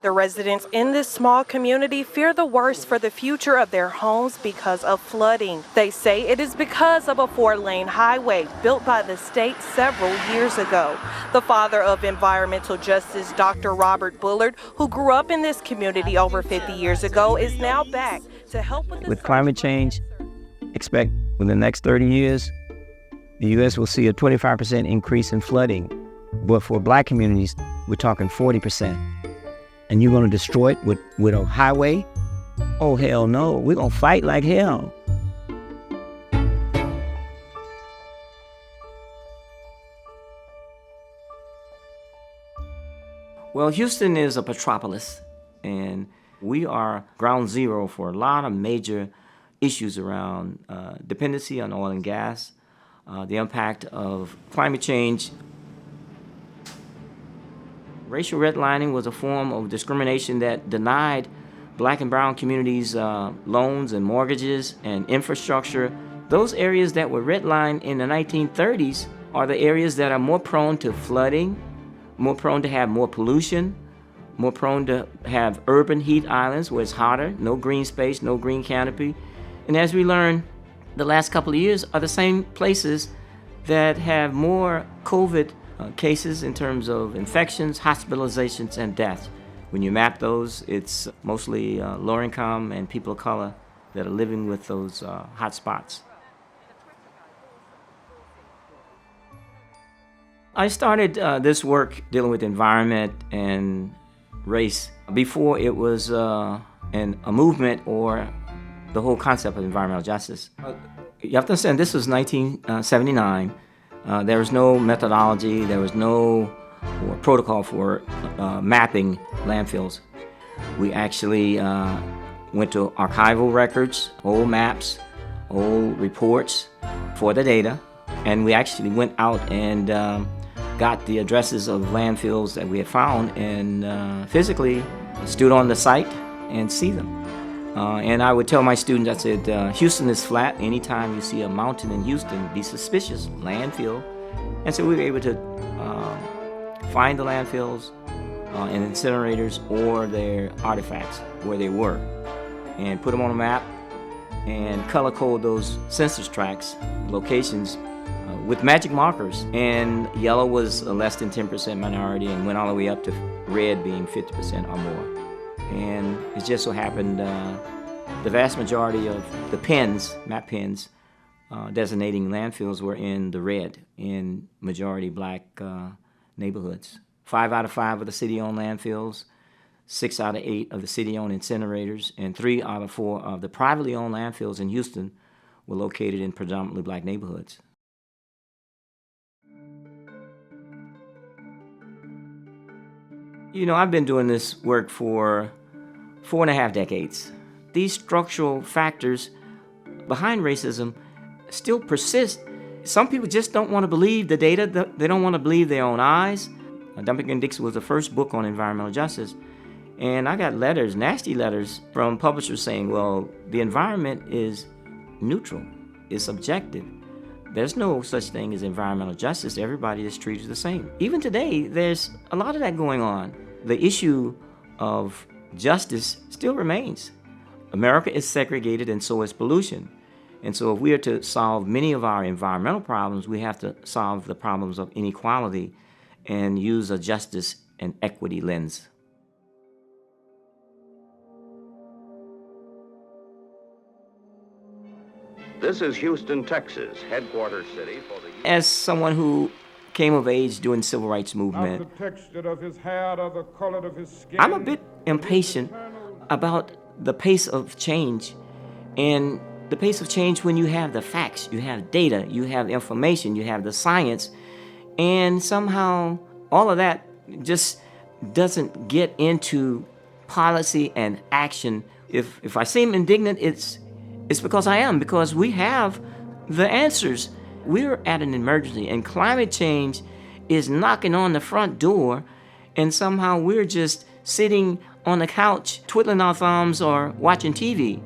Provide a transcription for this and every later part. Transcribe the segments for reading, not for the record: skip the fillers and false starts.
The residents in this small community fear the worst for the future of their homes because of flooding. They say it is because of a 4-lane highway built by the state several years ago. The father of environmental justice, Dr. Robert Bullard, who grew up in this community over 50 years ago, is now back to help with climate change. Expect within the next 30 years, the U.S. will see a 25% increase in flooding. But for black communities, we're talking 40%. And you're going to destroy it with a highway? Oh, hell no. We're going to fight like hell. Well, Houston is a metropolis, and we are ground zero for a lot of major issues around dependency on oil and gas, the impact of climate change. Racial redlining was a form of discrimination that denied black and brown communities loans and mortgages and infrastructure. Those areas that were redlined in the 1930s are the areas that are more prone to flooding, more prone to have more pollution, more prone to have urban heat islands where it's hotter, no green space, no green canopy. And as we learned, the last couple of years are the same places that have more COVID cases in terms of infections, hospitalizations, and deaths. When you map those, it's mostly lower income and people of color that are living with those hot spots. I started this work dealing with environment and race before it was a movement or the whole concept of environmental justice. You have to understand, this was 1979. There was no methodology, there was no protocol for mapping landfills. We actually went to archival records, old maps, old reports for the data, and we actually went out and got the addresses of landfills that we had found and physically stood on the site and see them. And I would tell my students, I said, Houston is flat. Anytime you see a mountain in Houston, be suspicious, landfill. And so we were able to find the landfills and incinerators or their artifacts where they were and put them on a map and color code those census tracts, locations, with magic markers. And yellow was a less than 10% minority and went all the way up to red being 50% or more. And it just so happened the vast majority of the pins, map pins, designating landfills were in the red in majority black neighborhoods. 5 out of 5 of the city-owned landfills, 6 out of 8 of the city-owned incinerators, and 3 out of 4 of the privately owned landfills in Houston were located in predominantly black neighborhoods. You know, I've been doing this work for 4.5 decades. These structural factors behind racism still persist. Some people just don't want to believe the data. They don't want to believe their own eyes. Dumping and Dixon was the first book on environmental justice. And I got letters, nasty letters, from publishers saying, well, the environment is neutral, it's objective. There's no such thing as environmental justice. Everybody is treated the same. Even today, there's a lot of that going on. The issue of justice still remains. America is segregated and so is pollution. And so if we are to solve many of our environmental problems, we have to solve the problems of inequality and use a justice and equity lens. This is Houston, Texas, headquarters city for the... As someone who came of age during the civil rights movement, Not the texture of his hair or the color of his skin. I'm a bit impatient about the pace of change. And the pace of change when you have the facts, you have data, you have information, you have the science, and somehow all of that just doesn't get into policy and action. If I seem indignant, it's because I am, because we have the answers. We're at an emergency, and climate change is knocking on the front door, and somehow we're just sitting on the couch, twiddling our thumbs or watching TV.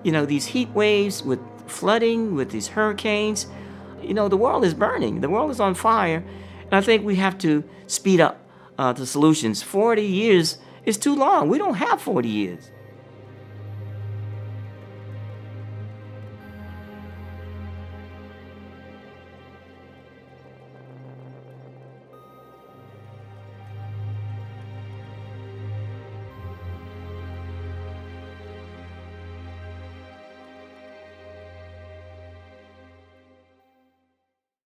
You know, these heat waves with flooding, with these hurricanes, you know, the world is burning. The world is on fire, and I think we have to speed up the solutions. 40 years It's too long. We don't have 40 years.